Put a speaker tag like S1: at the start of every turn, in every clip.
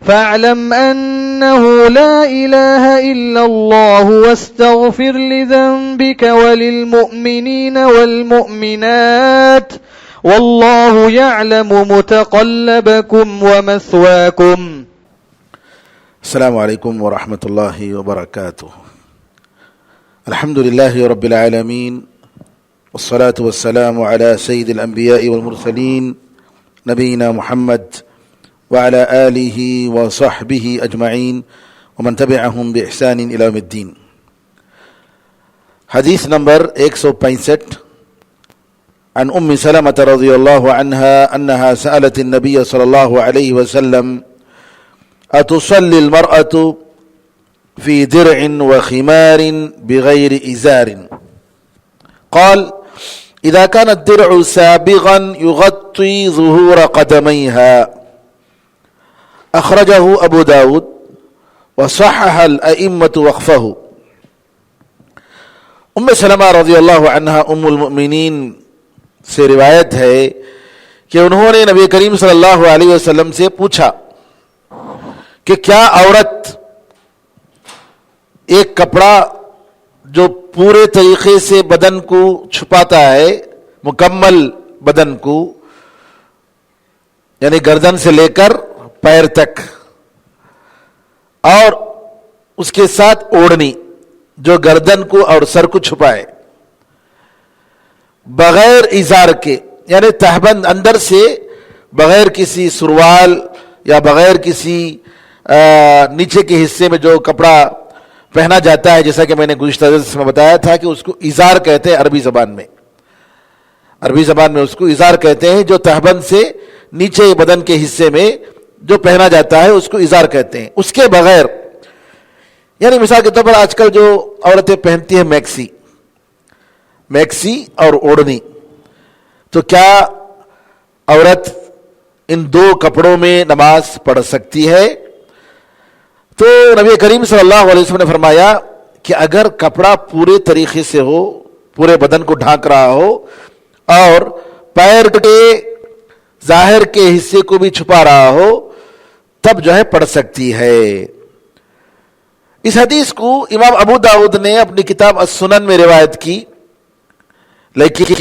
S1: فاعلم أنه لا إله إلا الله واستغفر لذنبك وللمؤمنين والمؤمنات والله يعلم متقلبكم ومثواكم.
S2: السلام عليكم ورحمة الله وبركاته. الحمد لله رب العالمين والصلاة والسلام على سيد الأنبياء والمرسلين نبينا محمد وعلى آله وصحبه أجمعين ومن تبعهم بإحسان إلى يوم الدين. حديث نمبر 165 عن أم سلمة رضي الله عنها أنها سألت النبي صلى الله عليه وسلم: أتصلي المرأة في درع وخمار بغير إزار؟ قال: إذا كان الدرع سابغا يغطي ظهور قدميها. أخرجه أبو داود وصحح الأئمة وقفه. ام سلمہ رضی اللہ عنہا ام المؤمنین سے روایت ہے کہ انہوں نے نبی کریم صلی اللہ علیہ وسلم سے پوچھا کہ کیا عورت ایک کپڑا جو پورے طریقے سے بدن کو چھپاتا ہے، مکمل بدن کو، یعنی گردن سے لے کر پیر تک، اور اس کے ساتھ اوڑھنی جو گردن کو اور سر کو چھپائے، بغیر ازار کے، یعنی تہبند اندر سے بغیر کسی سروال یا بغیر کسی نیچے کے حصے میں جو کپڑا پہنا جاتا ہے، جیسا کہ میں نے گزشتہ درس میں بتایا تھا کہ اس کو ازار کہتے ہیں عربی زبان میں اس کو ازار کہتے ہیں، جو تہبند سے نیچے بدن کے حصے میں جو پہنا جاتا ہے اس کو ازار کہتے ہیں۔ اس کے بغیر، یعنی مثال کے طور پر آج کل جو عورتیں پہنتی ہیں میکسی اور اوڑھنی، تو کیا عورت ان دو کپڑوں میں نماز پڑھ سکتی ہے؟ تو نبی کریم صلی اللہ علیہ وسلم نے فرمایا کہ اگر کپڑا پورے طریقے سے ہو، پورے بدن کو ڈھانک رہا ہو اور پیر کے ظاہر کے حصے کو بھی چھپا رہا ہو، تب جو ہے پڑھ سکتی ہے۔ اس حدیث کو امام ابو داؤد نے اپنی کتاب السنن میں روایت کی، لیکن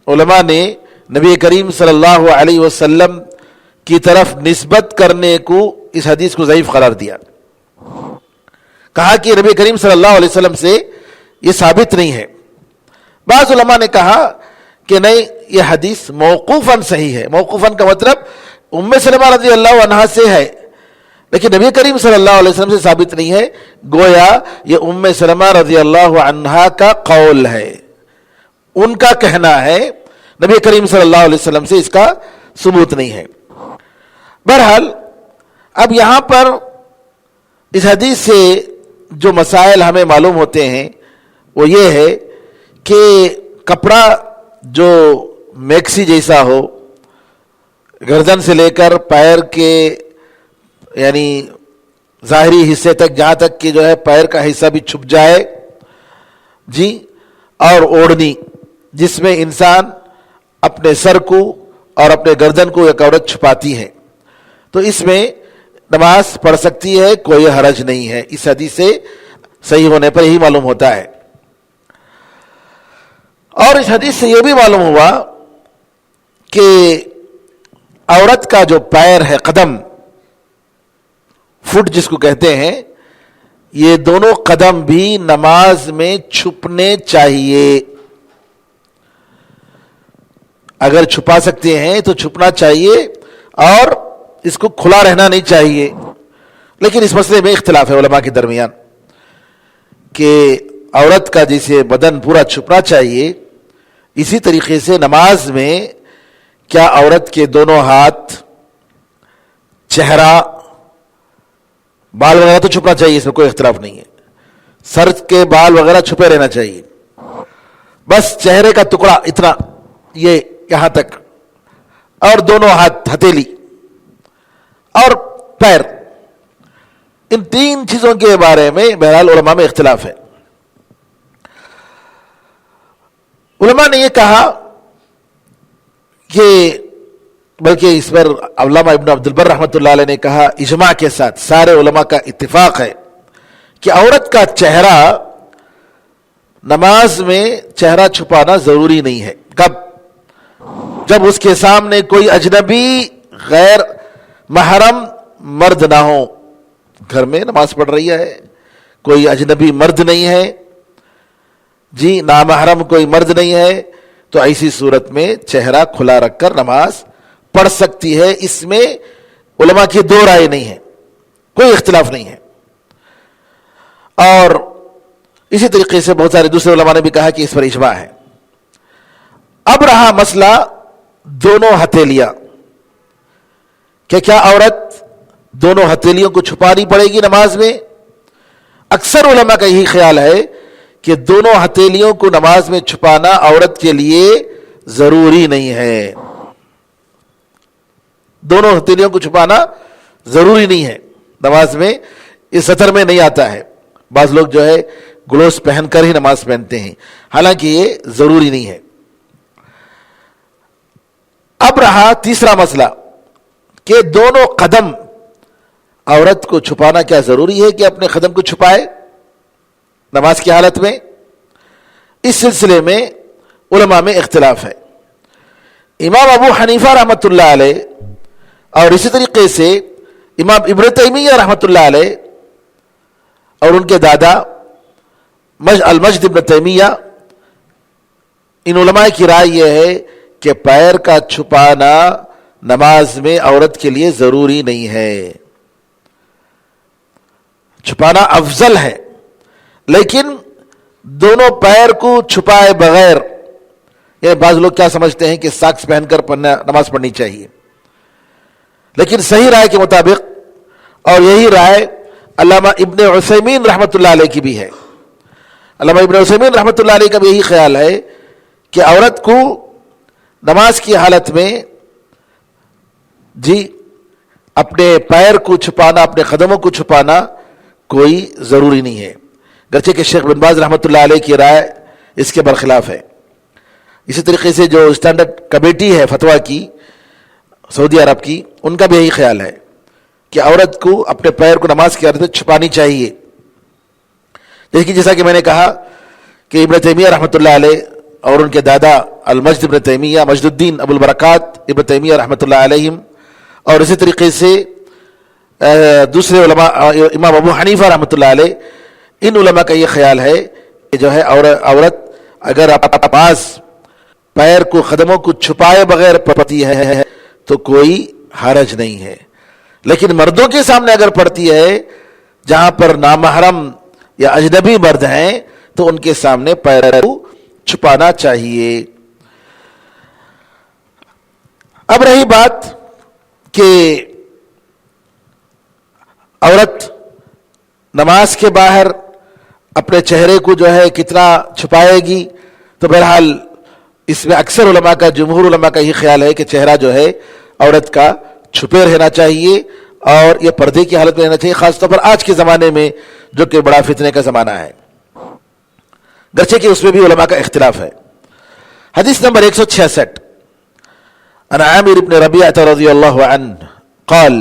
S2: علماء نے نبی کریم صلی اللہ علیہ وسلم کی طرف نسبت کرنے کو اس حدیث کو ضعیف قرار دیا، کہا کہ نبی کریم صلی اللہ علیہ وسلم سے یہ ثابت نہیں ہے۔ بعض علماء نے کہا کہ نہیں، یہ حدیث موقوفاً صحیح ہے۔ موقوفاً کا مطلب ام سلمہ رضی اللہ عنہا سے ہے، لیکن نبی کریم صلی اللہ علیہ وسلم سے ثابت نہیں ہے، گویا یہ ام سلمہ رضی اللہ عنہا کا قول ہے، ان کا کہنا ہے، نبی کریم صلی اللہ علیہ وسلم سے اس کا ثبوت نہیں ہے۔ بہرحال اب یہاں پر اس حدیث سے جو مسائل ہمیں معلوم ہوتے ہیں وہ یہ ہے کہ کپڑا جو میکسی جیسا ہو، گردن سے لے کر پیر کے یعنی ظاہری حصے تک، جہاں تک کہ جو ہے پیر کا حصہ بھی چھپ جائے جی، اور اوڑھنی جس میں انسان اپنے سر کو اور اپنے گردن کو ایک عورت چھپاتی ہے، تو اس میں نماز پڑھ سکتی ہے، کوئی حرج نہیں ہے۔ اس حدیث سے صحیح ہونے پر یہی معلوم ہوتا ہے۔ اور اس حدیث سے یہ بھی معلوم ہوا کہ عورت کا جو پیر ہے، قدم، فٹ جس کو کہتے ہیں، یہ دونوں قدم بھی نماز میں چھپنے چاہیے۔ اگر چھپا سکتے ہیں تو چھپنا چاہیے اور اس کو کھلا رہنا نہیں چاہیے۔ لیکن اس مسئلے میں اختلاف ہے علماء کے درمیان کہ عورت کا جیسے بدن پورا چھپنا چاہیے، اسی طریقے سے نماز میں کیا عورت کے دونوں ہاتھ، چہرہ، بال وغیرہ تو چھپنا چاہیے، اس میں کوئی اختلاف نہیں ہے۔ سر کے بال وغیرہ چھپے رہنا چاہیے، بس چہرے کا ٹکڑا اتنا، یہ یہاں تک، اور دونوں ہاتھ، ہتھیلی اور پیر، ان تین چیزوں کے بارے میں بہرحال علماء میں اختلاف ہے۔ علماء نے یہ کہا کہ بلکہ اس پر علامہ ابن عبد البر رحمۃ اللہ علیہ نے کہا اجماع کے ساتھ سارے علماء کا اتفاق ہے کہ عورت کا چہرہ نماز میں چہرہ چھپانا ضروری نہیں ہے. کب؟ جب اس کے سامنے کوئی اجنبی غیر محرم مرد نہ ہو. گھر میں نماز پڑھ رہی ہے, کوئی اجنبی مرد نہیں ہے, جی نامحرم کوئی مرد نہیں ہے, تو ایسی صورت میں چہرہ کھلا رکھ کر نماز پڑھ سکتی ہے. اس میں علماء کی دو رائے نہیں ہے, کوئی اختلاف نہیں ہے. اور اسی طریقے سے بہت سارے دوسرے علماء نے بھی کہا کہ اس پر اجماع ہے. اب رہا مسئلہ دونوں ہتھیلیاں, کہ کیا عورت دونوں ہتھیلیوں کو چھپانی پڑے گی نماز میں؟ اکثر علماء کا یہی خیال ہے کہ دونوں ہتھیلیوں کو نماز میں چھپانا عورت کے لیے ضروری نہیں ہے. دونوں ہتھیلیوں کو چھپانا ضروری نہیں ہے نماز میں, اس سطر میں نہیں آتا ہے. بعض لوگ جو ہے گلوز پہن کر ہی نماز پہنتے ہیں, حالانکہ یہ ضروری نہیں ہے. اب رہا تیسرا مسئلہ کہ دونوں قدم عورت کو چھپانا کیا ضروری ہے کہ اپنے قدم کو چھپائے نماز کی حالت میں؟ اس سلسلے میں علماء میں اختلاف ہے. امام ابو حنیفہ رحمۃ اللہ علیہ اور اسی طریقے سے امام ابن تیمیہ رحمۃ اللہ علیہ اور ان کے دادا المجد ابن تیمیہ, ان علماء کی رائے یہ ہے کہ پیر کا چھپانا نماز میں عورت کے لیے ضروری نہیں ہے. چھپانا افضل ہے, لیکن دونوں پیر کو چھپائے بغیر, یہ بعض لوگ کیا سمجھتے ہیں کہ ساکس پہن کر نماز پڑھنی چاہیے, لیکن صحیح رائے کے مطابق, اور یہی رائے علامہ ابن عثیمین رحمۃ اللہ علیہ کی بھی ہے, علامہ ابن عثیمین رحمۃ اللہ علیہ کا بھی یہی خیال ہے کہ عورت کو نماز کی حالت میں جی اپنے پیر کو چھپانا, اپنے قدموں کو چھپانا کوئی ضروری نہیں ہے. گرچہ کہ شیخ بن باز رحمۃ اللہ علیہ کی رائے اس کے برخلاف ہے. اسی طریقے سے جو اسٹینڈرڈ کمیٹی ہے فتویٰ کی سعودی عرب کی, ان کا بھی یہی خیال ہے کہ عورت کو اپنے پیر کو نماز کی حالت میں چھپانی چاہیے. دیکھیے جیسا کہ میں نے کہا کہ ابن تیمیہ رحمۃ اللہ علیہ اور ان کے دادا المجد ابن تیمیہ, مجد الدین ابو البرکات ابن تیمیہ رحمۃ اللہ علیہم, اور اسی طریقے سے دوسرے علماء امام ابو حنیفہ رحمۃ اللہ علیہ, ان علماء کا یہ خیال ہے کہ جو ہے عورت اگر پاس پیر کو قدموں کو چھپائے بغیر پڑتی ہے تو کوئی حرج نہیں ہے. لیکن مردوں کے سامنے اگر پڑتی ہے جہاں پر نامحرم یا اجنبی مرد ہیں تو ان کے سامنے پیر کو چھپانا چاہیے. اب رہی بات کہ عورت نماز کے باہر اپنے چہرے کو جو ہے کتنا چھپائے گی, تو بہرحال اس میں اکثر علماء کا, جمہور علماء کا یہ خیال ہے کہ چہرہ جو ہے عورت کا چھپے رہنا چاہیے اور یہ پردے کی حالت میں رہنا چاہیے, خاص طور پر آج کے زمانے میں جو کہ بڑا فتنے کا زمانہ ہے, گرچہ کہ اس میں بھی علماء کا اختلاف ہے. حدیث نمبر 166, عن عامر بن ربيعة رضي الله عنه قال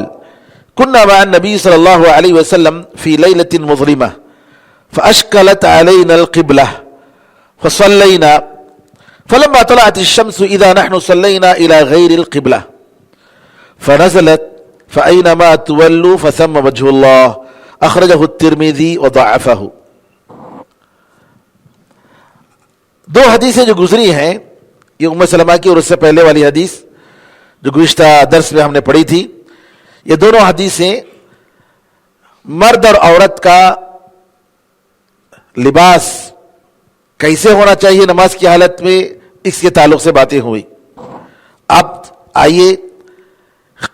S2: كنا مع النبي صلى الله عليه وسلم في ليلة مظلمة فأشكلت علينا القبلة فصلينا فلما طلعت الشمس إذا نحن صلينا إلى غير القبلة فنزلت فأينما تولوا فثم وجه الله أخرجه الترمذي وضعفه. دو حدیثیں جو گزری ہیں یہ ام سلمہ کی اور اس سے پہلے والی حدیث جو گزشتہ درس میں ہم نے پڑھی تھی, یہ دونوں حدیثیں مرد اور عورت کا لباس کیسے ہونا چاہیے نماز کی حالت میں, اس کے تعلق سے باتیں ہوئی. اب آئیے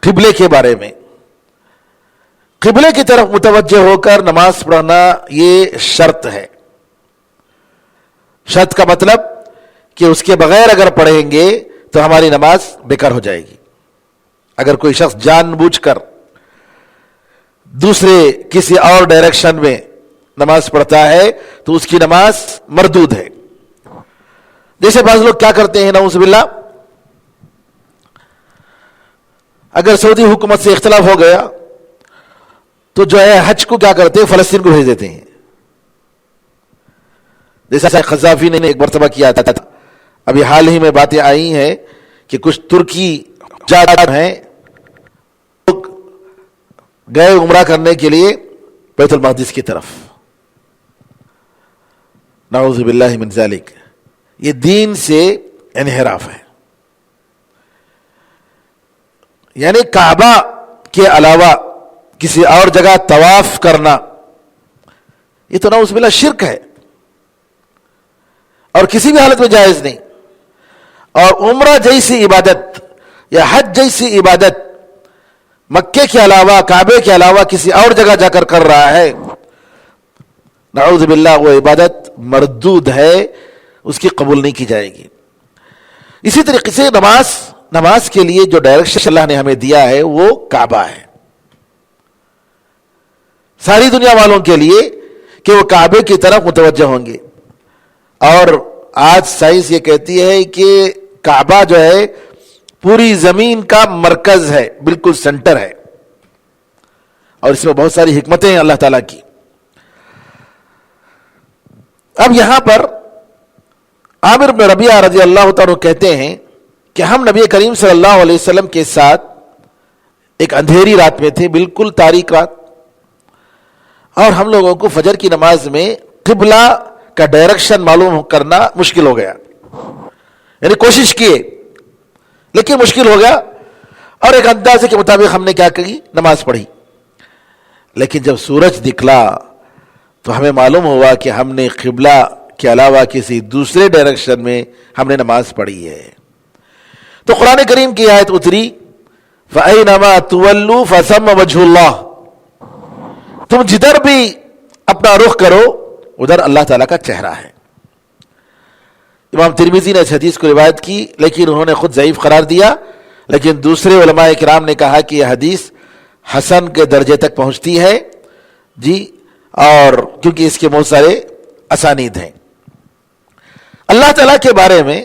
S2: قبلے کے بارے میں. قبلے کی طرف متوجہ ہو کر نماز پڑھنا یہ شرط ہے. شرط کا مطلب کہ اس کے بغیر اگر پڑھیں گے تو ہماری نماز بیکار ہو جائے گی. اگر کوئی شخص جان بوجھ کر دوسرے کسی اور ڈائریکشن میں نماز پڑھتا ہے تو اس کی نماز مردود ہے. جیسے بعض لوگ کیا کرتے ہیں نعوذ باللہ, اگر سعودی حکومت سے اختلاف ہو گیا تو جو ہے حج کو کیا کرتے ہیں، فلسطین کو بھیج دیتے ہیں، جیسا قذافی نے ایک مرتبہ کیا تھا. ابھی حال ہی میں باتیں آئی ہیں کہ کچھ ترکی جات ہیں لوگ گئے عمرہ کرنے کے لیے بیت المقدس کی طرف. نعوذ باللہ من ذالک. یہ دین سے انحراف ہے. یعنی کعبہ کے علاوہ کسی اور جگہ طواف کرنا یہ تو نعوذ باللہ شرک ہے اور کسی بھی حالت میں جائز نہیں. اور عمرہ جیسی عبادت یا حج جیسی عبادت مکے کے علاوہ، کعبے کے علاوہ کسی اور جگہ جا کر کر رہا ہے، نعوذ باللہ وہ عبادت مردود ہے، اس کی قبول نہیں کی جائے گی. اسی طریقے سے نماز کے لیے جو ڈائریکشن اللہ نے ہمیں دیا ہے وہ کعبہ ہے ساری دنیا والوں کے لیے کہ وہ کعبے کی طرف متوجہ ہوں گے. اور آج سائنس یہ کہتی ہے کہ کعبہ جو ہے پوری زمین کا مرکز ہے، بالکل سینٹر ہے، اور اس میں بہت ساری حکمتیں ہیں اللہ تعالیٰ کی. اب یہاں پر عامر بن ربیعہ رضی اللہ تعالیٰ کہتے ہیں کہ ہم نبی کریم صلی اللہ علیہ وسلم کے ساتھ ایک اندھیری رات میں تھے، بالکل تاریک رات، اور ہم لوگوں کو فجر کی نماز میں قبلہ کا ڈائریکشن معلوم کرنا مشکل ہو گیا. یعنی کوشش کیے لیکن مشکل ہو گیا، اور ایک اندازے کے مطابق ہم نے کیا کی، نماز پڑھی. لیکن جب سورج نکلا تو ہمیں معلوم ہوا کہ ہم نے قبلہ کے علاوہ کسی دوسرے ڈائریکشن میں ہم نے نماز پڑھی ہے. تو قرآن کریم کی آیت اتری فَأَيْنَمَا تُوَلُّوا فَثَمَّ وَجْهُ اللَّهِ، تم جدھر بھی اپنا رخ کرو ادھر اللہ تعالیٰ کا چہرہ ہے. امام ترمذی نے اس حدیث کو روایت کی لیکن انہوں نے خود ضعیف قرار دیا، لیکن دوسرے علماء کرام نے کہا کہ یہ حدیث حسن کے درجے تک پہنچتی ہے جی، اور کیونکہ اس کے بہت سارے اسانید ہیں. اللہ تعالیٰ کے بارے میں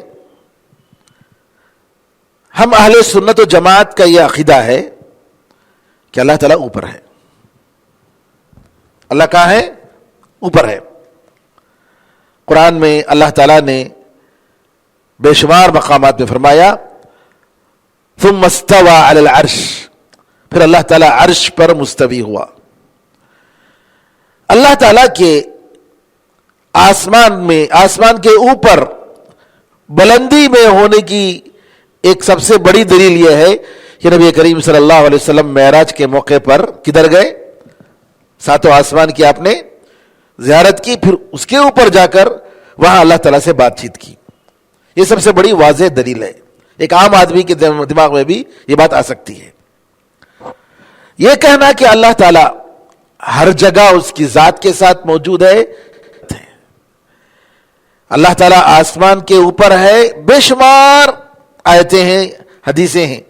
S2: ہم اہل سنت و جماعت کا یہ عقیدہ ہے کہ اللہ تعالیٰ اوپر ہے. اللہ کہاں ہے؟ اوپر ہے. قرآن میں اللہ تعالیٰ نے بے شمار مقامات میں فرمایا ثم استوى علی العرش، پھر اللہ تعالیٰ عرش پر مستوی ہوا. اللہ تعالیٰ کے آسمان کے اوپر بلندی میں ہونے کی ایک سب سے بڑی دلیل یہ ہے کہ نبی کریم صلی اللہ علیہ وسلم معراج کے موقع پر کدھر گئے؟ ساتوں آسمان کی آپ نے زیارت کی، پھر اس کے اوپر جا کر وہاں اللہ تعالیٰ سے بات چیت کی. یہ سب سے بڑی واضح دلیل ہے. ایک عام آدمی کے دماغ میں بھی یہ بات آ سکتی ہے. یہ کہنا کہ اللہ تعالیٰ ہر جگہ اس کی ذات کے ساتھ موجود ہے، اللہ تعالیٰ آسمان کے اوپر ہے، بے شمار آیتیں ہیں، حدیثیں ہیں.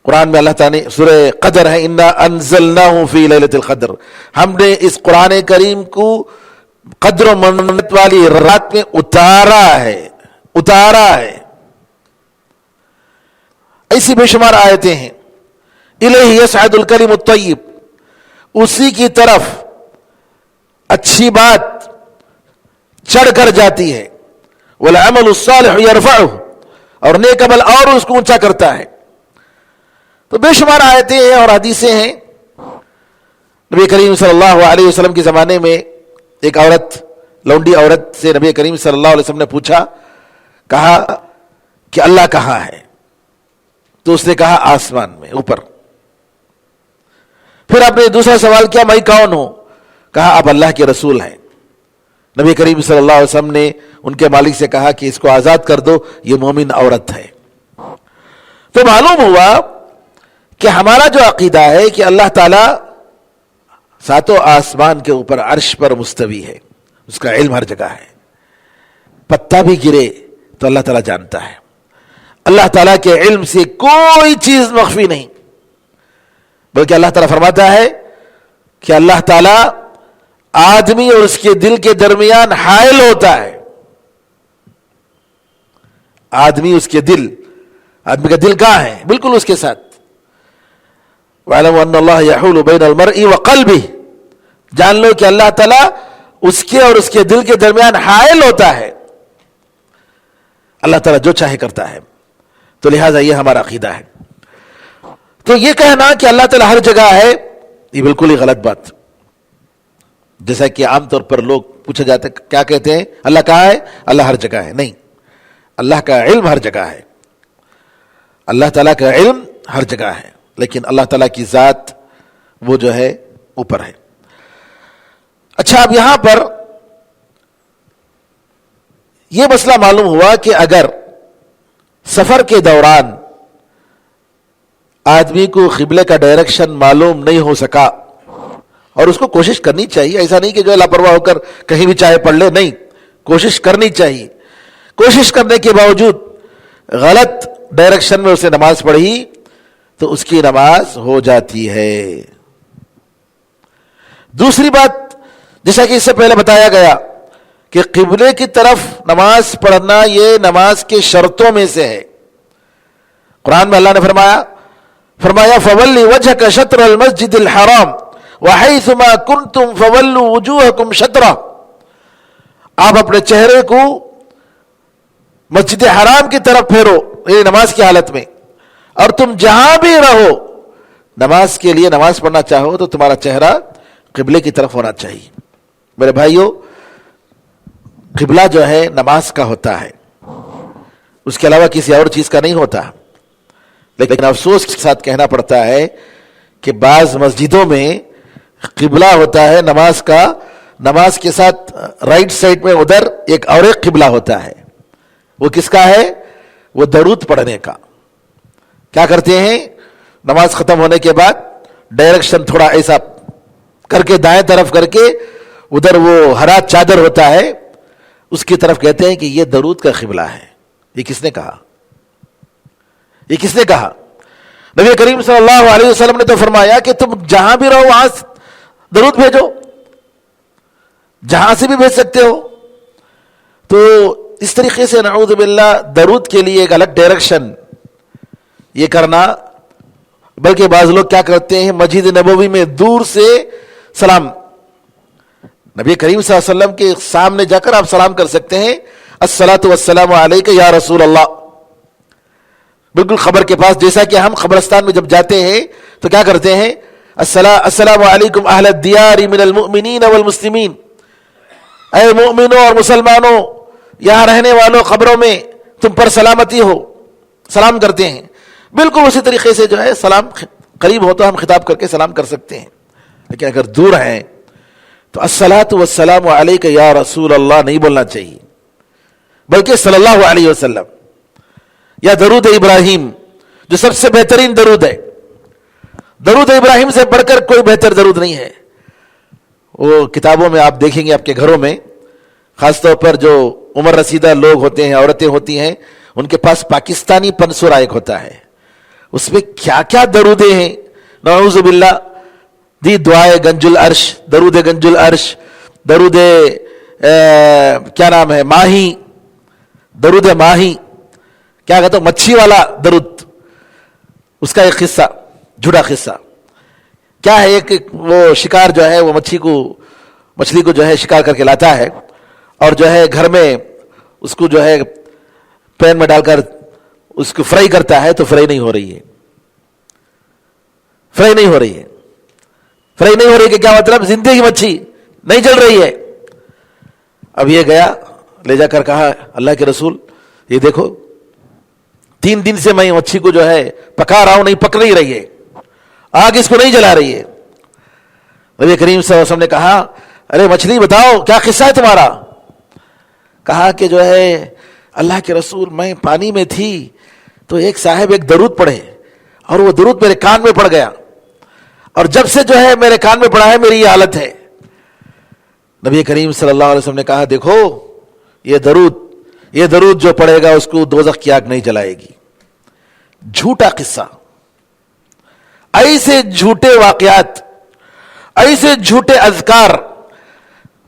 S2: قرآن میں اللہ تعالیٰ نے سورہ قدر ہے انا انزلناہ فی لیلۃ القدر، ہم نے اس قرآن کریم کو قدر و منت والی رات میں اتارا ہے. ایسی بے شمار آیتیں ہیں. الیہ یصعد الکلم الطیب، اسی کی طرف اچھی بات چڑھ کر جاتی ہے. والعمل الصالح یرفعہ، اور نیک عمل اور اس کو اونچا کرتا ہے. تو بے شمار آیتیں ہیں اور حدیثیں ہیں. نبی کریم صلی اللہ علیہ وسلم کے زمانے میں ایک لونڈی عورت سے نبی کریم صلی اللہ علیہ وسلم نے پوچھا، کہا کہ اللہ کہاں ہے؟ تو اس نے کہا آسمان میں اوپر. پھر آپ نے دوسرا سوال کیا، میں کون ہوں؟ کہا آپ اللہ کے رسول ہیں. نبی کریم صلی اللہ علیہ وسلم نے ان کے مالک سے کہا کہ اس کو آزاد کر دو، یہ مومن عورت ہے. تو معلوم ہوا کہ ہمارا جو عقیدہ ہے کہ اللہ تعالیٰ ساتوں آسمان کے اوپر عرش پر مستوی ہے، اس کا علم ہر جگہ ہے. پتا بھی گرے تو اللہ تعالیٰ جانتا ہے. اللہ تعالیٰ کے علم سے کوئی چیز مخفی نہیں، بلکہ اللہ تعالیٰ فرماتا ہے کہ اللہ تعالیٰ آدمی اور اس کے دل کے درمیان حائل ہوتا ہے. آدمی اس کے دل آدمی کا دل کہاں ہے؟ بالکل اس کے ساتھ. وَاعْلَمُوا أَنَّ اللَّهَ يَحُولُ بَيْنَ الْمَرْءِ وَقَلْبِهِ، جان لو کہ اللہ تعالیٰ اس کے اور اس کے دل کے درمیان حائل ہوتا ہے. اللہ تعالیٰ جو چاہے کرتا ہے. تو لہٰذا یہ ہمارا عقیدہ ہے. تو یہ کہنا کہ اللہ تعالیٰ ہر جگہ ہے، یہ بالکل ہی غلط بات. جیسا کہ عام طور پر لوگ پوچھا جاتا ہے کیا کہتے ہیں، اللہ کہاں ہے؟ اللہ ہر جگہ ہے. نہیں، اللہ کا علم ہر جگہ ہے. اللہ تعالیٰ کا علم ہر جگہ ہے، لیکن اللہ تعالیٰ کی ذات وہ جو ہے اوپر ہے. اچھا، اب یہاں پر یہ مسئلہ معلوم ہوا کہ اگر سفر کے دوران آدمی کو قبلے کا ڈائریکشن معلوم نہیں ہو سکا، اور اس کو کوشش کرنی چاہیے، ایسا نہیں کہ جو لاپرواہ ہو کر کہیں بھی چاہے پڑھ لے، نہیں، کوشش کرنی چاہیے. کوشش کرنے کے باوجود غلط ڈائریکشن میں اسے نماز پڑھی تو اس کی نماز ہو جاتی ہے. دوسری بات، جیسا کہ اس سے پہلے بتایا گیا کہ قبلے کی طرف نماز پڑھنا یہ نماز کے شرطوں میں سے ہے. قرآن میں اللہ نے فرمایا فَوَلِّ وَجْهَكَ شَطْرَ الْمَسْجِدِ الْحَرَامِ وَحَيْثُ مَا كُنْتُمْ فَوَلُّوا وُجُوهَكُمْ شَطْرَهُ، آپ اپنے چہرے کو مسجد حرام کی طرف پھیرو، یہ نماز کی حالت میں، اور تم جہاں بھی رہو نماز کے لیے نماز پڑھنا چاہو تو تمہارا چہرہ قبلے کی طرف ہونا چاہیے. میرے بھائیو، قبلہ جو ہے نماز کا ہوتا ہے، اس کے علاوہ کسی اور چیز کا نہیں ہوتا. لیکن افسوس کے ساتھ کہنا پڑتا ہے کہ بعض مسجدوں میں قبلہ ہوتا ہے نماز کا، نماز کے ساتھ رائٹ سائڈ میں ادھر ایک اور ایک قبلہ ہوتا ہے. وہ کس کا ہے؟ وہ درود پڑھنے کا. کیا کرتے ہیں؟ نماز ختم ہونے کے بعد ڈائریکشن تھوڑا ایسا کر کے دائیں طرف کر کے ادھر وہ ہرا چادر ہوتا ہے اس کی طرف کہتے ہیں کہ یہ درود کا قبلہ ہے. یہ کس نے کہا؟ یہ کس نے کہا؟ نبی کریم صلی اللہ علیہ وسلم نے تو فرمایا کہ تم جہاں بھی رہو وہاں درود بھیجو، جہاں سے بھی بھیج سکتے ہو. تو اس طریقے سے نعوذ باللہ درود کے لیے ایک الگ ڈائریکشن یہ کرنا، بلکہ بعض لوگ کیا کرتے ہیں مسجد نبوی میں دور سے سلام، نبی کریم صلی اللہ علیہ وسلم کے سامنے جا کر آپ سلام کر سکتے ہیں، الصلاۃ والسلام علیک یا رسول اللہ، بالکل خبر کے پاس. جیسا کہ ہم قبرستان میں جب جاتے ہیں تو کیا کرتے ہیں؟ السلام علیکم اہل الدیار من المؤمنین والمسلمین، اے مومنوں اور مسلمانوں، یہاں رہنے والوں قبروں میں تم پر سلامتی ہو، سلام کرتے ہیں. بالکل اسی طریقے سے جو ہے سلام قریب ہو تو ہم خطاب کر کے سلام کر سکتے ہیں، لیکن اگر دور ہیں تو الصلاۃ والسلام علیک یا رسول اللہ نہیں بولنا چاہیے، بلکہ صلی اللہ علیہ وسلم یا درود ابراہیم جو سب سے بہترین درود ہے. درود ابراہیم سے بڑھ کر کوئی بہتر درود نہیں ہے. وہ کتابوں میں آپ دیکھیں گے، آپ کے گھروں میں خاص طور پر جو عمر رسیدہ لوگ ہوتے ہیں، عورتیں ہوتی ہیں، ان کے پاس پاکستانی پنسورا ایک ہوتا ہے، اس میں کیا کیا درودیں ہیں. نعوذ باللہ، دی دعائے گنج العرش، درود گنج العرش، درود کیا نام ہے ماہی، درود ماہی، کیا کہتا ہوں مچھی والا درود. اس کا ایک قصہ، جھوٹا قصہ کیا ہے، ایک وہ شکار جو ہے وہ مچھلی کو جو ہے شکار کر کے لاتا ہے اور جو ہے گھر میں اس کو جو ہے پین میں ڈال کر اس کو فرائی کرتا ہے تو فرائی نہیں ہو رہی ہے. فرائی نہیں ہو رہی ہے. فرائی نہیں ہو رہی کہ کیا مطلب؟ زندگی مچھی نہیں جل رہی ہے. اب یہ گیا لے جا کر کہا اللہ کے رسول یہ دیکھو 3 دن سے میں مچھی کو جو ہے پکا رہا ہوں، نہیں پک نہیں رہی ہے، آگ اس کو نہیں جلا رہی ہے. نبی کریم صلی اللہ علیہ وسلم نے کہا ارے مچھلی بتاؤ کیا قصہ ہے تمہارا؟ کہا کہ جو ہے اللہ کے رسول میں پانی میں تھی تو ایک صاحب ایک درود پڑھے اور وہ درود میرے کان میں پڑ گیا اور جب سے جو ہے میرے کان میں پڑا ہے میری یہ حالت ہے. نبی کریم صلی اللہ علیہ وسلم نے کہا دیکھو یہ درود جو پڑھے گا اس کو دوزخ کی آگ نہیں جلائے گی. جھوٹا قصہ، ایسے جھوٹے واقعات، ایسے جھوٹے اذکار.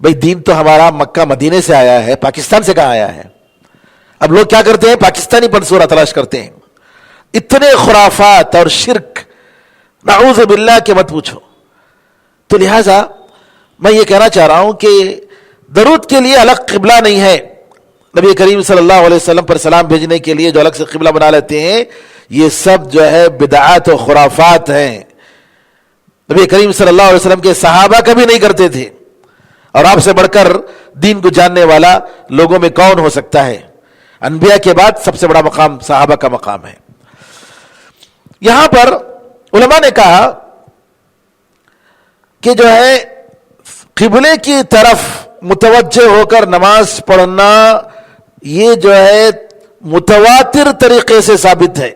S2: بھئی دین تو ہمارا مکہ مدینے سے آیا ہے، پاکستان سے کہاں آیا ہے؟ اب لوگ کیا کرتے ہیں؟ پاکستانی پنسورا تلاش کرتے ہیں اتنے خرافات اور شرک نعوذ باللہ کے مت پوچھو. تو لہذا میں یہ کہنا چاہ رہا ہوں کہ درود کے لیے الگ قبلہ نہیں ہے. نبی کریم صلی اللہ علیہ وسلم پر سلام بھیجنے کے لیے جو الگ سے قبلہ بنا لیتے ہیں یہ سب جو ہے بدعات و خرافات ہیں. نبی کریم صلی اللہ علیہ وسلم کے صحابہ کبھی نہیں کرتے تھے, اور آپ سے بڑھ کر دین کو جاننے والا لوگوں میں کون ہو سکتا ہے؟ انبیاء کے بعد سب سے بڑا مقام صحابہ کا مقام ہے. یہاں پر علماء نے کہا کہ جو ہے قبلے کی طرف متوجہ ہو کر نماز پڑھنا یہ جو ہے متواتر طریقے سے ثابت ہے,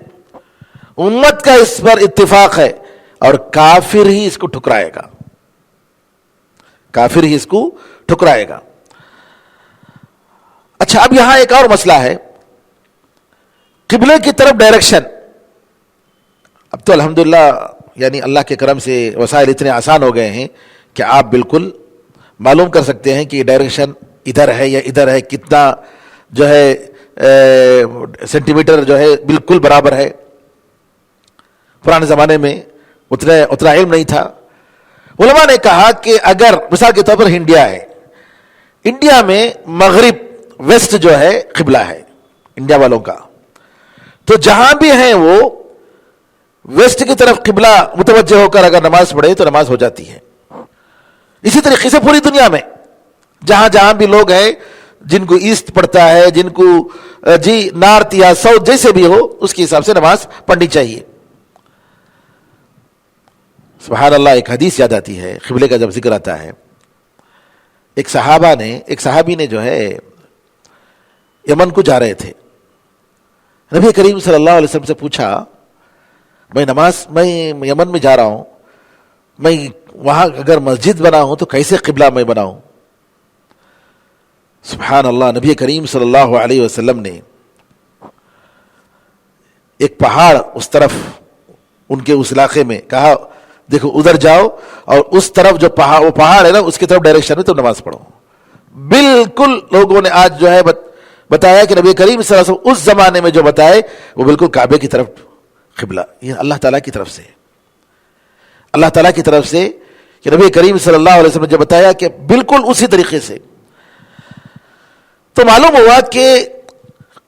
S2: امت کا اس پر اتفاق ہے, اور کافر ہی اس کو ٹھکرائے گا, کافر ہی اس کو ٹھکرائے گا. اچھا, اب یہاں ایک اور مسئلہ ہے, قبلے کی طرف ڈائریکشن. اب تو الحمدللہ یعنی اللہ کے کرم سے وسائل اتنے آسان ہو گئے ہیں کہ آپ بالکل معلوم کر سکتے ہیں کہ یہ ڈائریکشن ادھر ہے یا ادھر ہے, کتنا جو ہے سینٹی میٹر جو ہے بالکل برابر ہے. پرانے زمانے میں اتنا علم نہیں تھا. علماء نے کہا کہ اگر مثال کے طور پر انڈیا ہے, انڈیا میں مغرب ویسٹ جو ہے قبلہ ہے انڈیا والوں کا, تو جہاں بھی ہیں وہ ویسٹ کی طرف قبلہ متوجہ ہو کر اگر نماز پڑھے تو نماز ہو جاتی ہے. اسی طریقے سے پوری دنیا میں جہاں جہاں بھی لوگ ہیں, جن کو ایسٹ پڑتا ہے, جن کو نارتھ یا ساؤتھ جیسے بھی ہو, اس کے حساب سے نماز پڑھنی چاہیے. سبحان اللہ, ایک حدیث یاد آتی ہے قبلے کا جب ذکر آتا ہے. ایک صحابی نے جو ہے یمن کو جا رہے تھے, نبی کریم صلی اللہ علیہ وسلم سے پوچھا میں یمن میں جا رہا ہوں, میں وہاں اگر مسجد بنا ہوں تو کیسے قبلہ میں بناؤں؟ سبحان اللہ, نبی کریم صلی اللہ علیہ وسلم نے ایک پہاڑ اس طرف ان کے اس علاقے میں کہا دیکھو ادھر جاؤ, اور اس طرف جو وہ پہاڑ ہے نا اس کی طرف ڈائریکشن میں تم نماز پڑھو. بالکل لوگوں نے آج جو ہے بتایا کہ نبی کریم صلی اللہ علیہ وسلم اس زمانے میں جو بتائے وہ بالکل کعبے کی طرف قبلہ. یہ اللہ تعالیٰ کی طرف سے, اللہ تعالیٰ کی طرف سے کہ نبی کریم صلی اللہ علیہ وسلم نے جو بتایا کہ بالکل اسی طریقے سے. تو معلوم ہوا کہ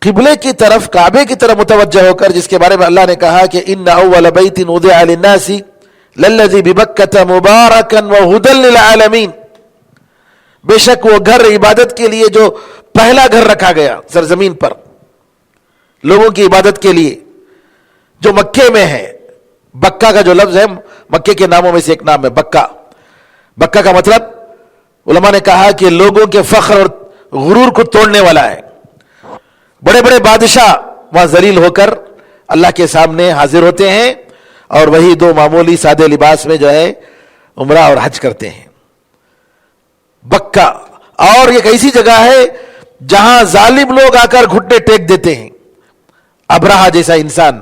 S2: قبلے کی طرف کعبے کی طرف متوجہ ہو کر, جس کے بارے میں اللہ نے کہا کہ ان اول بیت وضع للناس للذی ببکۃ مبارکا وہدی للعالمین, بے شک وہ گھر عبادت کے لیے جو پہلا گھر رکھا گیا سرزمین پر لوگوں کی عبادت کے لیے, جو مکے میں ہے. بکہ کا جو لفظ ہے مکے کے ناموں میں سے ایک نام ہے بکہ. بکہ کا مطلب علماء نے کہا کہ لوگوں کے فخر اور غرور کو توڑنے والا ہے. بڑے بڑے بادشاہ وہاں ذلیل ہو کر اللہ کے سامنے حاضر ہوتے ہیں, اور وہی دو معمولی سادے لباس میں جو ہے عمرہ اور حج کرتے ہیں. بکہ, اور ایک ایسی جگہ ہے جہاں ظالم لوگ آ کر گھٹنے ٹیک دیتے ہیں. ابرہہ جیسا انسان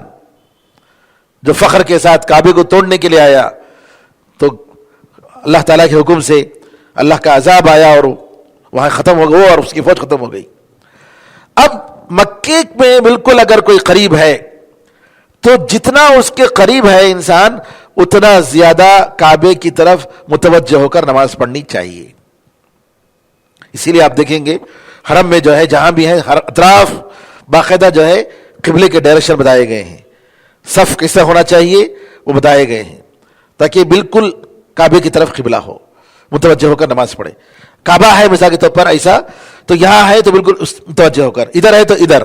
S2: جو فخر کے ساتھ کعبے کو توڑنے کے لیے آیا, تو اللہ تعالیٰ کے حکم سے اللہ کا عذاب آیا اور وہاں ختم ہو گیا اور اس کی فوج ختم ہو گئی. اب مکے میں بالکل اگر کوئی قریب ہے تو جتنا اس کے قریب ہے انسان اتنا زیادہ کعبے کی طرف متوجہ ہو کر نماز پڑھنی چاہیے. اسی لیے آپ دیکھیں گے حرم میں جو ہے جہاں بھی ہے ہر اطراف باقاعدہ جو ہے قبلے کے ڈائریکشن بتائے گئے ہیں, صف کیسا ہونا چاہیے وہ بتائے گئے ہیں, تاکہ بالکل کعبے کی طرف قبلہ ہو, متوجہ ہو کر نماز پڑھے. کعبہ ہے مثال کے طور پر ایسا, تو یہاں ہے تو بالکل متوجہ ہو کر, ادھر ہے تو ادھر,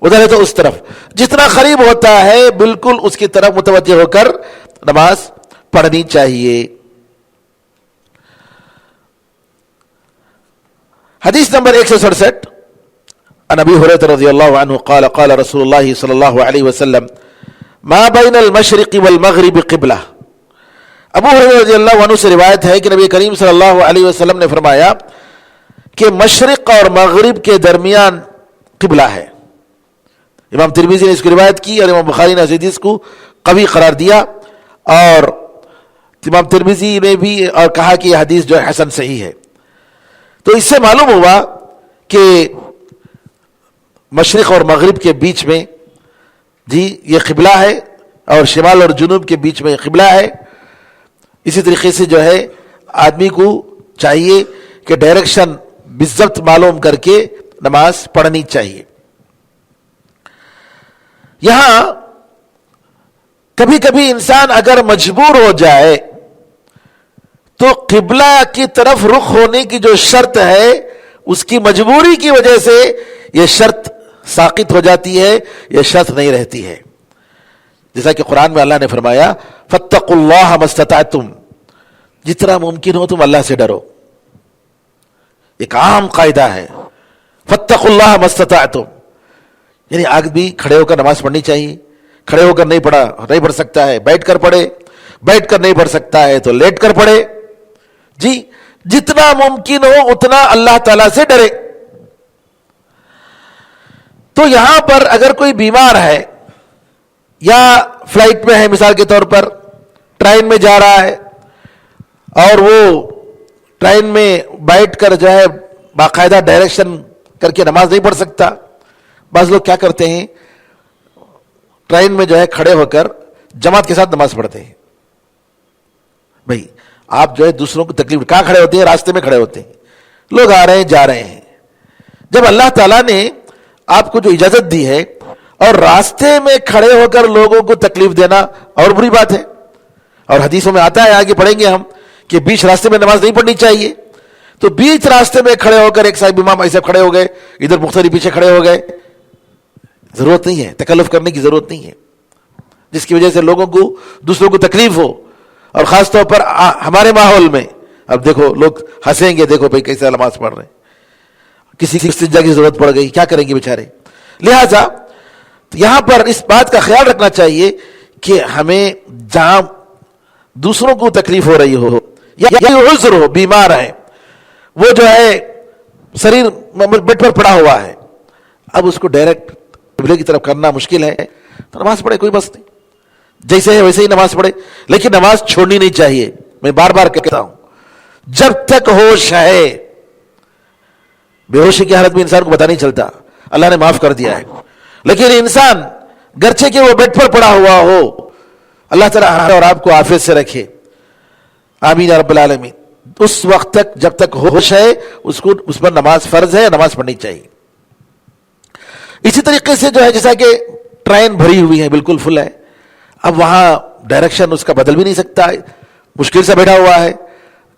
S2: ادھر ہے تو اس طرف, جتنا قریب ہوتا ہے بالکل اس کی طرف متوجہ ہو کر نماز پڑھنی چاہیے. حدیث نمبر 167 عن ابی ہریرہ رضی اللہ عنہ قال قال رسول اللہ صلی اللہ علیہ وسلم ما بین المشرق والمغرب قبلہ. ابو ہریرہ رضی اللہ عنہ سے روایت ہے کہ نبی کریم صلی اللہ علیہ وسلم نے فرمایا کہ مشرق اور مغرب کے درمیان قبلہ ہے. امام ترمذی نے اس کی روایت کی اور امام بخاری نے اس حدیث کو قوی قرار دیا, اور امام ترمذی نے بھی اور کہا کہ یہ حدیث جو ہے حسن صحیح ہے. تو اس سے معلوم ہوا کہ مشرق اور مغرب کے بیچ میں جی یہ قبلہ ہے اور شمال اور جنوب کے بیچ میں قبلہ ہے. اسی طریقے سے جو ہے آدمی کو چاہیے کہ ڈائریکشن بالضبط معلوم کر کے نماز پڑھنی چاہیے. یہاں کبھی کبھی انسان اگر مجبور ہو جائے تو قبلہ کی طرف رخ ہونے کی جو شرط ہے اس کی مجبوری کی وجہ سے یہ شرط ساقط ہو جاتی ہے, یہ شرط نہیں رہتی ہے. جیسا کہ قرآن میں اللہ نے فرمایا فاتقوا اللہ ما استطعتم, جتنا ممکن ہو تم اللہ سے ڈرو. ایک عام قاعدہ ہے فاتقوا اللہ ما استطعتم, یعنی آدمی کھڑے ہو کر نماز پڑھنی چاہیے. کھڑے ہو کر نہیں پڑھ سکتا ہے بیٹھ کر پڑھے, بیٹھ کر نہیں پڑھ سکتا ہے تو لیٹ کر پڑھے. جی جتنا ممکن ہو اتنا اللہ تعالی سے ڈرے. تو یہاں پر اگر کوئی بیمار ہے یا فلائٹ میں ہے, مثال کے طور پر ٹرین میں جا رہا ہے اور وہ ٹرین میں بیٹھ کر جو ہے باقاعدہ ڈائریکشن کر کے نماز نہیں پڑھ سکتا. بعض لوگ کیا کرتے ہیں, ٹرین میں جو ہے کھڑے ہو کر جماعت کے ساتھ نماز پڑھتے ہیں. بھائی آپ جو ہے دوسروں کو تکلیف, کہاں کھڑے ہوتے ہیں؟ راستے میں کھڑے ہوتے ہیں, لوگ آ رہے ہیں جا رہے ہیں. جب اللہ تعالیٰ نے آپ کو جو اجازت دی ہے اور راستے میں کھڑے ہو کر لوگوں کو تکلیف دینا اور بری بات ہے. اور حدیثوں میں آتا ہے, آگے پڑھیں گے ہم, کہ بیچ راستے میں نماز نہیں پڑھنی چاہیے. تو بیچ راستے میں کھڑے ہو کر ایک صاحب امام ایسے کھڑے ہو گئے, ادھر مختلف پیچھے کھڑے ہو گئے, ضرورت نہیں ہے, تکلف کرنے کی ضرورت نہیں ہے, جس کی وجہ سے لوگوں کو دوسروں کو تکلیف ہو. اور خاص طور پر ہمارے ماحول میں اب دیکھو لوگ ہنسیں گے, دیکھو بھائی کیسے نماز پڑھ رہے ہیں, کسی کی استنجا کی ضرورت پڑ گئی, کیا کریں گے بیچارے. لہذا یہاں پر اس بات کا خیال رکھنا چاہیے کہ ہمیں جہاں دوسروں کو تکلیف ہو رہی ہو یا عذر ہو, بیمار ہے, وہ جو ہے شریر بیڈ پر پڑا ہوا ہے, اب اس کو ڈائریکٹ قبلے کی طرف کرنا مشکل ہے, تو نماز پڑھے, کوئی بس نہیں, جیسے ہے ویسے ہی نماز پڑھے. لیکن نماز چھوڑنی نہیں چاہیے. میں بار بار کہتا ہوں, جب تک ہوش ہے, بے ہوشی کی حالت میں انسان کو پتہ نہیں چلتا, اللہ نے معاف کر دیا ہے. لیکن انسان گرچہ کہ وہ بیڈ پر پڑا ہوا ہو, اللہ تعالیٰ اور آپ کو عافیت سے رکھے, آمین یا رب العالمین. اس وقت تک جب تک ہوش ہے اس پر نماز فرض ہے, نماز پڑھنی چاہیے. اسی طریقے سے جو ہے جیسا کہ ٹرین بھری ہوئی ہے, بالکل فل ہے, اب وہاں ڈائریکشن اس کا بدل بھی نہیں سکتا, مشکل سے بیٹھا ہوا ہے,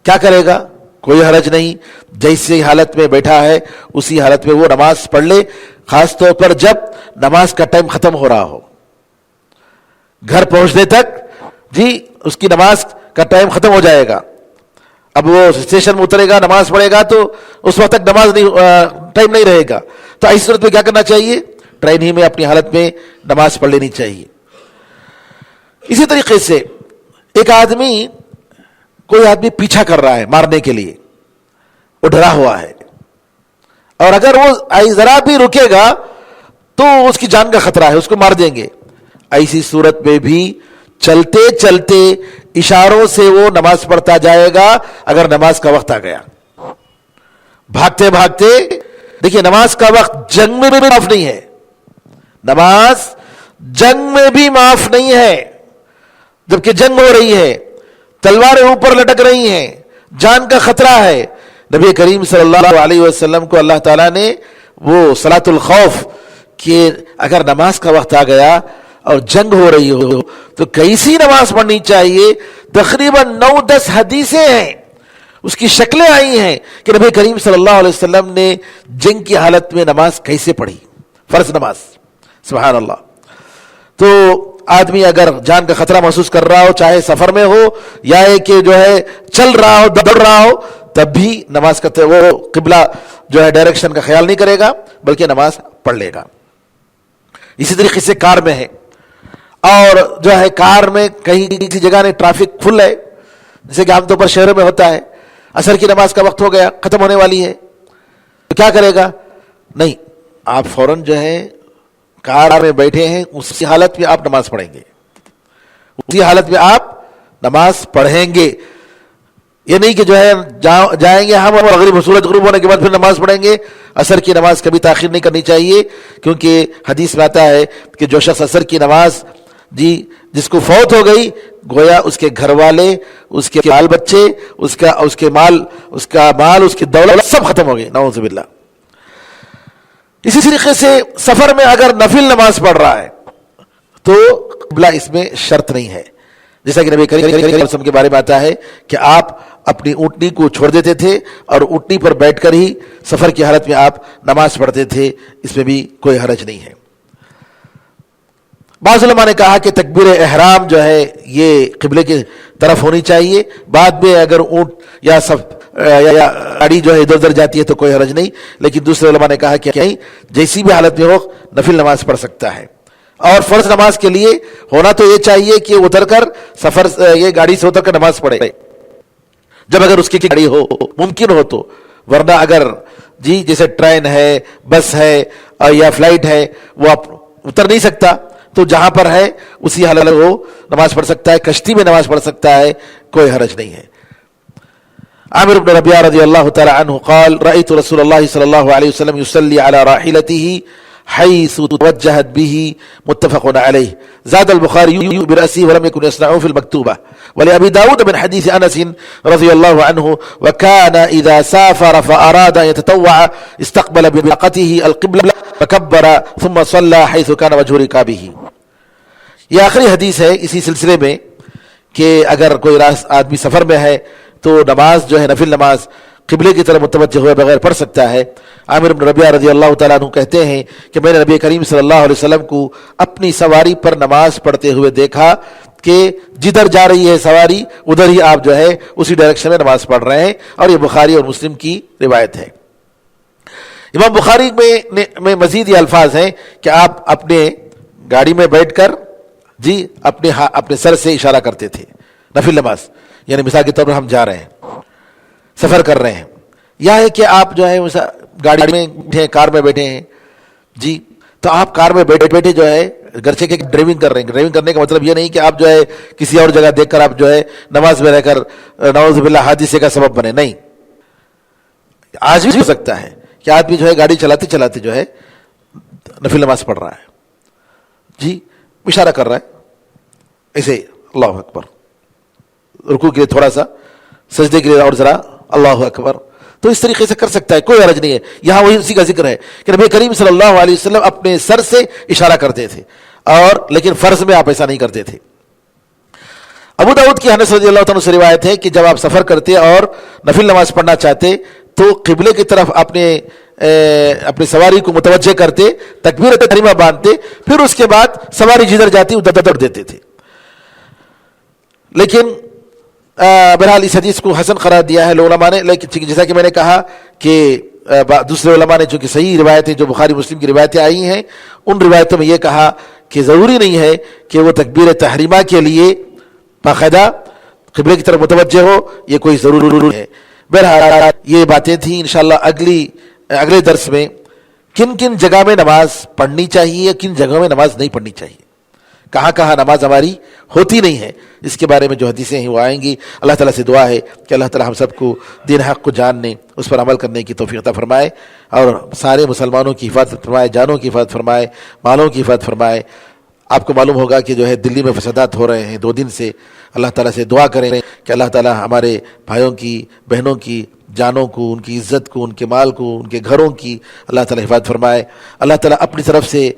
S2: کیا کرے گا؟ کوئی حرج نہیں, جیسی حالت میں بیٹھا ہے اسی حالت میں وہ نماز پڑھ لے. خاص طور پر جب نماز کا ٹائم ختم ہو رہا ہو, گھر پہنچنے تک جی اس کی نماز کا ٹائم ختم ہو جائے گا. اب وہ اسٹیشن میں اترے گا, نماز پڑھے گا, تو اس وقت تک نماز نہیں ٹائم نہیں رہے گا. تو اس صورت میں کیا کرنا چاہیے؟ ٹرین ہی میں اپنی حالت میں نماز پڑھ لینی چاہیے. اسی طریقے سے ایک آدمی, کوئی آدمی پیچھا کر رہا ہے مارنے کے لیے, وہ ڈرا ہوا ہے, اور اگر وہ ذرا بھی رکے گا تو اس کی جان کا خطرہ ہے, اس کو مار دیں گے. ایسی صورت میں بھی چلتے چلتے اشاروں سے وہ نماز پڑھتا جائے گا اگر نماز کا وقت آ گیا. بھاگتے بھاگتے, دیکھیے نماز کا وقت جنگ میں بھی معاف نہیں ہے, نماز جنگ میں بھی معاف نہیں ہے, جبکہ جنگ ہو رہی ہے, تلواریں اوپر لٹک رہی ہیں, جان کا خطرہ ہے. نبی کریم صلی اللہ علیہ وسلم کو اللہ تعالیٰ نے وہ صلاۃ الخوف کہ اگر نماز کا وقت آ گیا اور جنگ ہو رہی ہو تو کیسی نماز پڑھنی چاہیے, تقریباً 9-10 حدیثیں ہیں, اس کی شکلیں آئی ہیں کہ نبی کریم صلی اللہ علیہ وسلم نے جنگ کی حالت میں نماز کیسے پڑھی, فرض نماز. سبحان اللہ. تو آدمی اگر جان کا خطرہ محسوس کر رہا ہو, چاہے سفر میں ہو یا کہ جو ہے چل رہا ہو, دوڑ رہا ہو, تب بھی نماز کا وہ قبلہ جو ہے ڈائریکشن کا خیال نہیں کرے گا بلکہ نماز پڑھ لے گا. اسی طریقے سے کار میں ہے, اور جو ہے کار میں کہیں کسی جگہ نے ٹریفک فل ہے, جیسے کہ عام طور پر شہروں میں ہوتا ہے, عصر کی نماز کا وقت ہو گیا, ختم ہونے والی ہے, تو کیا کرے گا؟ نہیں, آپ فوراً جو ہے کار میں بیٹھے ہیں, اسی حالت میں آپ نماز پڑھیں گے, اسی حالت میں آپ نماز پڑھیں گے. یہ نہیں کہ جو ہے جائیں گے ہم اور سورج غروب ہونے کے بعد پھر نماز پڑھیں گے. عصر کی نماز کبھی تاخیر نہیں کرنی چاہیے، کیونکہ حدیث میں آتا ہے کہ جو شخص عصر کی نماز جس کو فوت ہو گئی، گویا اس کے گھر والے، اس کے بال بچے، اس کا مال، اس کی دولت سب ختم ہو گئی، نعوذ باللہ. اسی طریقے سے سفر میں اگر نفل نماز پڑھ رہا ہے تو قبلہ اس میں شرط نہیں ہے، جیسا کہ نبی کریم صلی اللہ علیہ وسلم کے بارے میں آتا ہے کہ آپ اپنی اونٹنی کو چھوڑ دیتے تھے اور اونٹنی پر بیٹھ کر ہی سفر کی حالت میں آپ نماز پڑھتے تھے، اس میں بھی کوئی حرج نہیں ہے. بعض علماء نے کہا کہ تکبیر احرام جو ہے یہ قبلے کی طرف ہونی چاہیے، بعد میں اگر اونٹ یا گاڑی جو ہے ادھر ادھر جاتی ہے تو کوئی حرج نہیں، لیکن دوسرے علماء نے کہا کہ نہیں، جیسی بھی حالت میں ہو نفل نماز پڑھ سکتا ہے. اور فرض نماز کے لیے ہونا تو یہ چاہیے کہ اتر کر یہ گاڑی سے اتر کر نماز پڑھے جب اگر اس کی گاڑی ہو، ممکن ہو تو، ورنہ اگر جیسے ٹرین ہے، بس ہے یا فلائٹ ہے، وہ اتر نہیں سکتا تو جہاں پر ہے اسی حالت میں وہ نماز پڑھ سکتا ہے، کشتی میں نماز پڑھ سکتا ہے، کوئی حرج نہیں ہے. عامر بن ربیعہ رضی اللہ تعالی عنہ قال رأيت رسول اللہ صلی اللہ علیہ وسلم يصلي على راحلته حيث توجهت به متفق عليه. زاد البخاري برأسه ولم يكن يصنعه في المكتوبة. ولأبي داود من حديث أنس رضي الله عنه وكان إذا سافر فأراد أن يتطوع استقبل بناقته القبلة فكبر ثم صلى حيث كان وجه ركابه. یہ آخری حدیث ہے اسی سلسلے میں کہ اگر کوئی آدمی سفر میں ہے تو نماز جو ہے نفل نماز قبلے کی طرف متوجہ ہوئے بغیر پڑھ سکتا ہے. عامر بن ربیعہ رضی اللہ تعالیٰ عنہ کہتے ہیں کہ میں نے نبی کریم صلی اللہ علیہ وسلم کو اپنی سواری پر نماز پڑھتے ہوئے دیکھا کہ جدھر جا رہی ہے سواری ادھر ہی آپ جو ہے اسی ڈائریکشن میں نماز پڑھ رہے ہیں، اور یہ بخاری اور مسلم کی روایت ہے. امام بخاری میں مزید یہ الفاظ ہیں کہ آپ اپنے گاڑی میں بیٹھ کر اپنے سر سے اشارہ کرتے تھے نفل نماز، یعنی مثال کے طور پر ہم جا رہے ہیں، سفر کر رہے ہیں، یا ہے کہ آپ جو ہے گاڑی میں بیٹھے ہیں، کار میں بیٹھے ہیں تو آپ کار میں بیٹھے بیٹھے جو ہے گرچہ کہ ڈرائیونگ کر رہے ہیں. ڈرائیونگ کرنے کا مطلب یہ نہیں کہ آپ جو ہے کسی اور جگہ دیکھ کر آپ جو ہے نماز میں رہ کر نعوذ باللہ حادثے کا سبب بنے. نہیں، آج بھی ہو سکتا ہے کہ آدمی جو ہے گاڑی چلاتے چلاتے جو ہے نفل نماز پڑھ رہا ہے، اشارہ کر رہا ہے ایسے اللہ اکبر، رکوع کے لیے تھوڑا سا، سجدے کے لیے اور ذرا اللہ اکبر، تو اس طریقے سے کر سکتا ہے، کوئی حرج نہیں ہے. یہاں وہی اسی کا ذکر ہے کہ نبی کریم صلی اللہ علیہ وسلم اپنے سر سے اشارہ کرتے تھے، لیکن فرض میں آپ ایسا نہیں کرتے تھے. ابو داؤد کی انس رضی اللہ عنہ سے روایت ہے کہ جب آپ سفر کرتے اور نفل نماز پڑھنا چاہتے تو قبلے کی طرف اپنی سواری کو متوجہ کرتے، تکبیر تحریمہ باندھتے، پھر اس کے بعد سواری جدھر جاتی ادھر دوڑ دیتے تھے. لیکن بہرحال اس حدیث کو حسن قرار دیا ہے علماء نے، لیکن جیسا کہ میں نے کہا کہ دوسرے علماء نے چونکہ صحیح روایتیں جو بخاری مسلم کی روایتیں آئی ہیں ان روایتوں میں یہ کہا کہ ضروری نہیں ہے کہ وہ تکبیر تحریمہ کے لیے باقاعدہ قبلے کی طرف متوجہ ہو، یہ کوئی ضروری ہے. بہرحال یہ باتیں تھیں. انشاءاللہ اگلے درس میں کن کن جگہ میں نماز پڑھنی چاہیے، کن جگہوں میں نماز نہیں پڑھنی چاہیے، کہاں کہاں نماز ہماری ہوتی نہیں ہے، اس کے بارے میں جو حدیثیں ہیں وہ آئیں گی. اللہ تعالیٰ سے دعا ہے کہ اللہ تعالیٰ ہم سب کو دین حق کو جاننے، اس پر عمل کرنے کی توفیق عطا فرمائے، اور سارے مسلمانوں کی حفاظت فرمائے، جانوں کی حفاظت فرمائے، مالوں کی حفاظت فرمائے. آپ کو معلوم ہوگا کہ جو ہے دلی میں فسادات ہو رہے ہیں 2 دن سے. اللہ تعالیٰ سے دعا کریں کہ اللہ تعالیٰ ہمارے بھائیوں کی، بہنوں کی جانوں کو، ان کی عزت کو، ان کے مال کو، ان کے گھروں کی اللہ تعالیٰ حفاظت فرمائے. اللہ تعالیٰ اپنی طرف سے،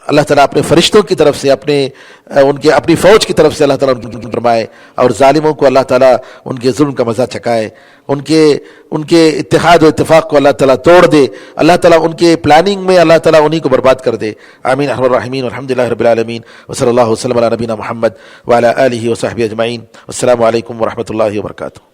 S2: اللہ تعالیٰ اپنے فرشتوں کی طرف سے، اپنی فوج کی طرف سے اللہ تعالیٰ ان کی فرمائے، اور ظالموں کو اللہ تعالیٰ ان کے ظلم کا مزہ چکھائے، ان کے اتحاد و اتفاق کو اللہ تعالیٰ توڑ دے، اللہ تعالیٰ ان کے پلاننگ میں اللہ تعالیٰ انہی کو برباد کر دے. آمین ارحم الراحمین. والحمدللہ رب العالمین، وصلی اللہ وسلم علی نبینا محمد وعلی آلہ وصحبہ اجمعین. السلام علیکم ورحمۃ اللہ وبرکاتہ.